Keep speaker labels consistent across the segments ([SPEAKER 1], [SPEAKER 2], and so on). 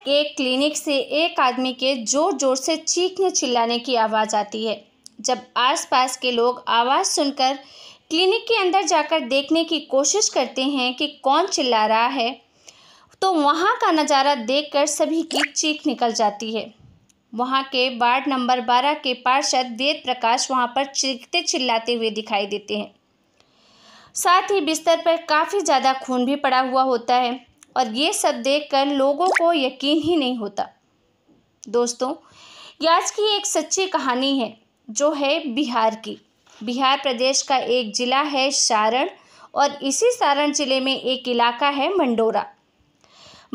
[SPEAKER 1] एक क्लिनिक से एक आदमी के जोर जोर से चीखने चिल्लाने की आवाज़ आती है। जब आसपास के लोग आवाज़ सुनकर क्लिनिक के अंदर जाकर देखने की कोशिश करते हैं कि कौन चिल्ला रहा है, तो वहाँ का नज़ारा देखकर सभी की चीख निकल जाती है। वहाँ के वार्ड नंबर 12 के पार्षद वेद प्रकाश वहाँ पर चीखते चिल्लाते हुए दिखाई देते हैं। साथ ही बिस्तर पर काफ़ी ज़्यादा खून भी पड़ा हुआ होता है और ये सब देखकर लोगों को यकीन ही नहीं होता। दोस्तों, ये आज की एक सच्ची कहानी है जो है बिहार की। बिहार प्रदेश का एक ज़िला है सारण, और इसी सारण ज़िले में एक इलाका है मंडोरा।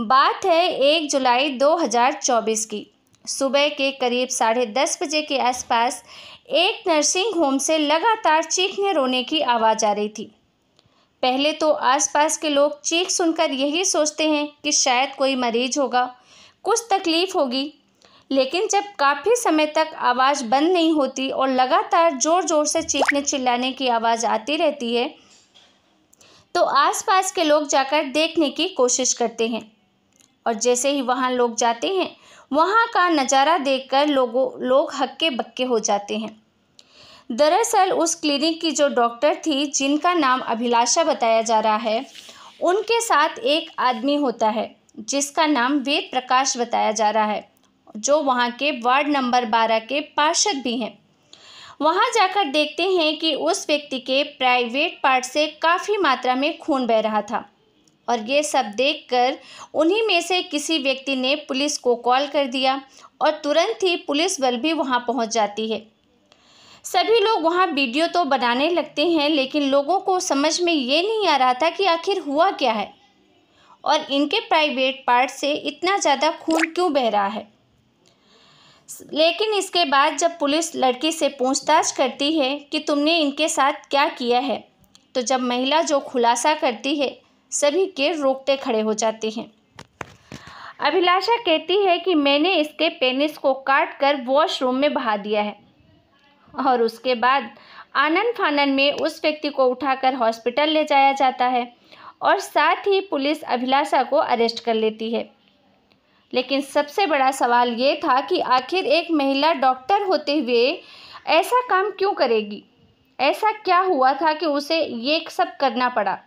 [SPEAKER 1] बात है 1 जुलाई 2024 की। सुबह के करीब 10:30 बजे के आसपास एक नर्सिंग होम से लगातार चीखने रोने की आवाज़ आ रही थी। पहले तो आसपास के लोग चीख सुनकर यही सोचते हैं कि शायद कोई मरीज होगा, कुछ तकलीफ़ होगी। लेकिन जब काफ़ी समय तक आवाज़ बंद नहीं होती और लगातार ज़ोर ज़ोर से चीखने चिल्लाने की आवाज़ आती रहती है, तो आसपास के लोग जाकर देखने की कोशिश करते हैं। और जैसे ही वहाँ लोग जाते हैं, वहाँ का नज़ारा देखकर लोग हक्के बक्के हो जाते हैं। दरअसल उस क्लिनिक की जो डॉक्टर थी, जिनका नाम अभिलाषा बताया जा रहा है, उनके साथ एक आदमी होता है जिसका नाम वेद प्रकाश बताया जा रहा है, जो वहाँ के वार्ड नंबर 12 के पार्षद भी हैं। वहाँ जाकर देखते हैं कि उस व्यक्ति के प्राइवेट पार्ट से काफ़ी मात्रा में खून बह रहा था, और ये सब देखकर उन्हीं में से किसी व्यक्ति ने पुलिस को कॉल कर दिया और तुरंत ही पुलिस बल भी वहाँ पहुँच जाती है। सभी लोग वहाँ वीडियो तो बनाने लगते हैं, लेकिन लोगों को समझ में ये नहीं आ रहा था कि आखिर हुआ क्या है और इनके प्राइवेट पार्ट से इतना ज़्यादा खून क्यों बह रहा है। लेकिन इसके बाद जब पुलिस लड़की से पूछताछ करती है कि तुमने इनके साथ क्या किया है, तो जब महिला जो खुलासा करती है, सभी के रोंगटे खड़े हो जाते हैं। अभिलाषा कहती है कि मैंने इसके पेनिस को काट कर वॉशरूम में बहा दिया है, और उसके बाद आनन फानन में उस व्यक्ति को उठाकर हॉस्पिटल ले जाया जाता है और साथ ही पुलिस अभिलाषा को अरेस्ट कर लेती है। लेकिन सबसे बड़ा सवाल ये था कि आखिर एक महिला डॉक्टर होते हुए ऐसा काम क्यों करेगी? ऐसा क्या हुआ था कि उसे ये सब करना पड़ा?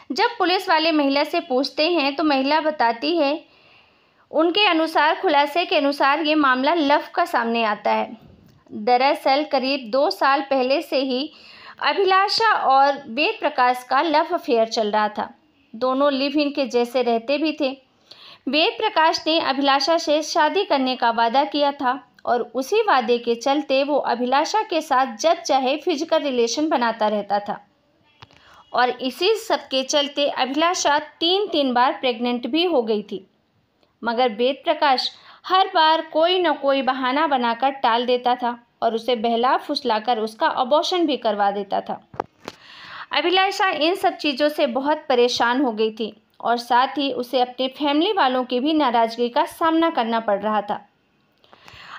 [SPEAKER 1] जब पुलिस वाले महिला से पूछते हैं तो महिला बताती है, उनके अनुसार, खुलासे के अनुसार, ये मामला लव का सामने आता है। दरअसल करीब 2 साल पहले से ही अभिलाषा और वेद प्रकाश का लव अफेयर चल रहा था। दोनों लिव इन के जैसे रहते भी थे। वेद प्रकाश ने अभिलाषा से शादी करने का वादा किया था और उसी वादे के चलते वो अभिलाषा के साथ जब चाहे फिजिकल रिलेशन बनाता रहता था, और इसी सब के चलते अभिलाषा 3 बार प्रेग्नेंट भी हो गई थी। मगर वेद प्रकाश हर बार कोई न कोई बहाना बनाकर टाल देता था और उसे बहला फुसलाकर उसका अबॉर्शन भी करवा देता था। अभिलाषा इन सब चीज़ों से बहुत परेशान हो गई थी और साथ ही उसे अपने फैमिली वालों की भी नाराज़गी का सामना करना पड़ रहा था।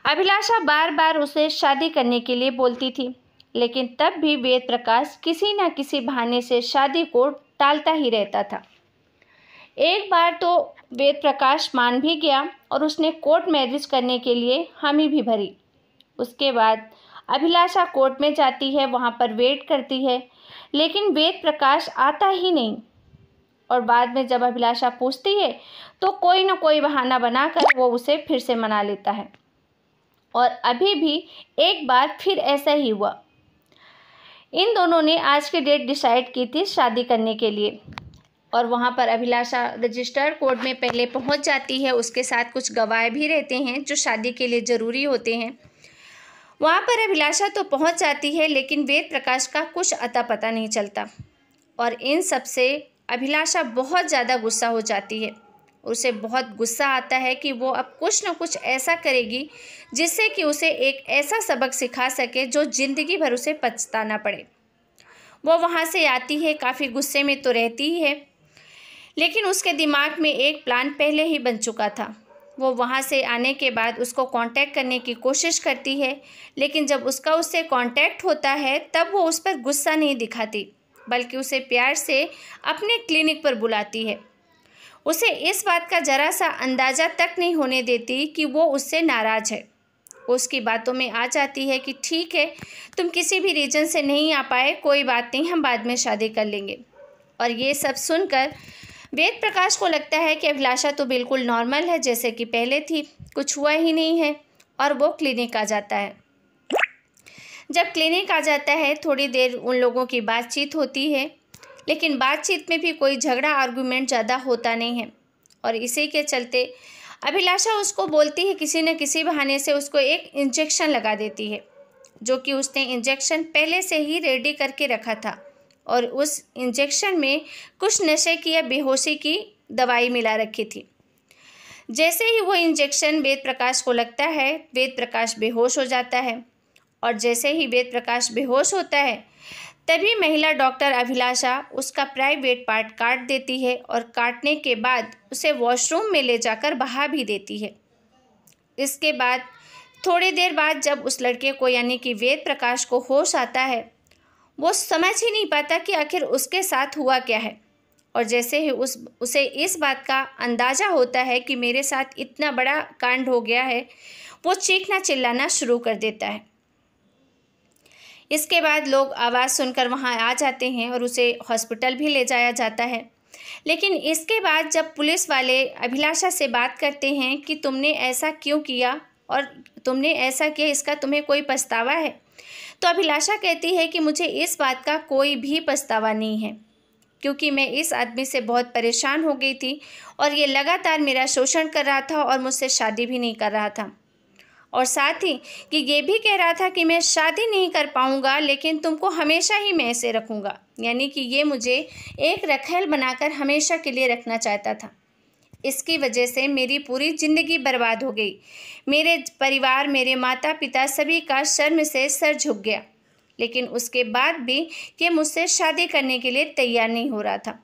[SPEAKER 1] अभिलाषा बार बार उसे शादी करने के लिए बोलती थी, लेकिन तब भी वेद प्रकाश किसी न किसी बहाने से शादी को टालता ही रहता था। एक बार तो वेद प्रकाश मान भी गया और उसने कोर्ट मैरिज करने के लिए हामी भी भरी। उसके बाद अभिलाषा कोर्ट में जाती है, वहाँ पर वेट करती है, लेकिन वेद प्रकाश आता ही नहीं। और बाद में जब अभिलाषा पूछती है तो कोई न कोई बहाना बनाकर वो उसे फिर से मना लेता है। और अभी भी एक बार फिर ऐसा ही हुआ। इन दोनों ने आज की डेट डिसाइड की थी शादी करने के लिए, और वहाँ पर अभिलाषा रजिस्टर्ड कोर्ट में पहले पहुँच जाती है। उसके साथ कुछ गवाह भी रहते हैं जो शादी के लिए ज़रूरी होते हैं। वहाँ पर अभिलाषा तो पहुँच जाती है, लेकिन वेद प्रकाश का कुछ अता पता नहीं चलता, और इन सब से अभिलाषा बहुत ज़्यादा गुस्सा हो जाती है। उसे बहुत गुस्सा आता है कि वो अब कुछ न कुछ ऐसा करेगी जिससे कि उसे एक ऐसा सबक सिखा सके जो ज़िंदगी भर उसे पछताना पड़े। वो वहाँ से आती है, काफ़ी गुस्से में तो रहती ही है, लेकिन उसके दिमाग में एक प्लान पहले ही बन चुका था। वो वहाँ से आने के बाद उसको कांटेक्ट करने की कोशिश करती है, लेकिन जब उससे कांटेक्ट होता है तब वो उस पर गुस्सा नहीं दिखाती, बल्कि उसे प्यार से अपने क्लिनिक पर बुलाती है। उसे इस बात का ज़रा सा अंदाज़ा तक नहीं होने देती कि वो उससे नाराज़ है। वो उसकी बातों में आ जाती है कि ठीक है, तुम किसी भी रीज़न से नहीं आ पाए, कोई बात नहीं, हम बाद में शादी कर लेंगे। और ये सब सुनकर वेद प्रकाश को लगता है कि अभिलाषा तो बिल्कुल नॉर्मल है, जैसे कि पहले थी, कुछ हुआ ही नहीं है। और वो क्लिनिक आ जाता है। जब क्लिनिक आ जाता है, थोड़ी देर उन लोगों की बातचीत होती है, लेकिन बातचीत में भी कोई झगड़ा आर्गुमेंट ज़्यादा होता नहीं है। और इसी के चलते अभिलाषा उसको बोलती है, किसी न किसी बहाने से उसको एक इंजेक्शन लगा देती है, जो कि उसने इंजेक्शन पहले से ही रेडी करके रखा था। और उस इंजेक्शन में कुछ नशे की या बेहोशी की दवाई मिला रखी थी। जैसे ही वो इंजेक्शन वेद प्रकाश को लगता है, वेद प्रकाश बेहोश हो जाता है। और जैसे ही वेद प्रकाश बेहोश होता है, तभी महिला डॉक्टर अभिलाषा उसका प्राइवेट पार्ट काट देती है और काटने के बाद उसे वॉशरूम में ले जाकर बहा भी देती है। इसके बाद थोड़ी देर बाद जब उस लड़के को यानी कि वेद प्रकाश को होश आता है, वो समझ ही नहीं पाता कि आखिर उसके साथ हुआ क्या है। और जैसे ही उसे इस बात का अंदाज़ा होता है कि मेरे साथ इतना बड़ा कांड हो गया है, वो चीखना चिल्लाना शुरू कर देता है। इसके बाद लोग आवाज़ सुनकर वहाँ आ जाते हैं और उसे हॉस्पिटल भी ले जाया जाता है। लेकिन इसके बाद जब पुलिस वाले अभिलाषा से बात करते हैं कि तुमने ऐसा क्यों किया और तुमने ऐसा किया, इसका तुम्हें कोई पछतावा है, तो अभिलाषा कहती है कि मुझे इस बात का कोई भी पछतावा नहीं है, क्योंकि मैं इस आदमी से बहुत परेशान हो गई थी और ये लगातार मेरा शोषण कर रहा था और मुझसे शादी भी नहीं कर रहा था। और साथ ही कि ये भी कह रहा था कि मैं शादी नहीं कर पाऊंगा, लेकिन तुमको हमेशा ही मैं ऐसे रखूंगा, यानी कि ये मुझे एक रखेल बनाकर हमेशा के लिए रखना चाहता था। इसकी वजह से मेरी पूरी ज़िंदगी बर्बाद हो गई। मेरे परिवार, मेरे माता पिता सभी का शर्म से सर झुक गया, लेकिन उसके बाद भी ये मुझसे शादी करने के लिए तैयार नहीं हो रहा था।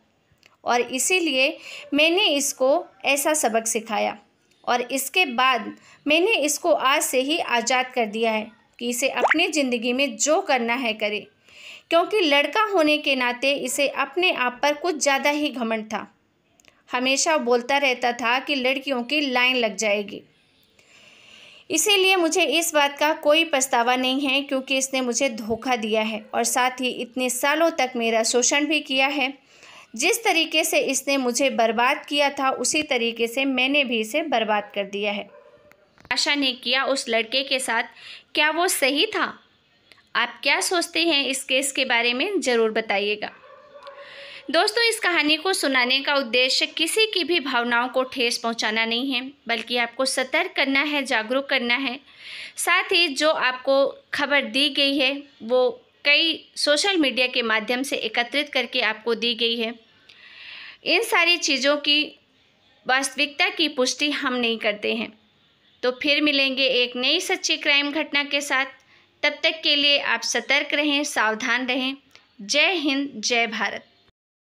[SPEAKER 1] और इसीलिए मैंने इसको ऐसा सबक सिखाया और इसके बाद मैंने इसको आज से ही आज़ाद कर दिया है कि इसे अपनी ज़िंदगी में जो करना है करे, क्योंकि लड़का होने के नाते इसे अपने आप पर कुछ ज़्यादा ही घमंड था। हमेशा बोलता रहता था कि लड़कियों की लाइन लग जाएगी। इसीलिए मुझे इस बात का कोई पछतावा नहीं है, क्योंकि इसने मुझे धोखा दिया है और साथ ही इतने सालों तक मेरा शोषण भी किया है। जिस तरीके से इसने मुझे बर्बाद किया था, उसी तरीके से मैंने भी इसे बर्बाद कर दिया है। आशा ने किया उस लड़के के साथ, क्या वो सही था? आप क्या सोचते हैं इस केस के बारे में, ज़रूर बताइएगा। दोस्तों, इस कहानी को सुनाने का उद्देश्य किसी की भी भावनाओं को ठेस पहुंचाना नहीं है, बल्कि आपको सतर्क करना है, जागरूक करना है। साथ ही जो आपको खबर दी गई है वो कई सोशल मीडिया के माध्यम से एकत्रित करके आपको दी गई है। इन सारी चीज़ों की वास्तविकता की पुष्टि हम नहीं करते हैं। तो फिर मिलेंगे एक नई सच्ची क्राइम घटना के साथ। तब तक के लिए आप सतर्क रहें, सावधान रहें। जय हिंद, जय भारत।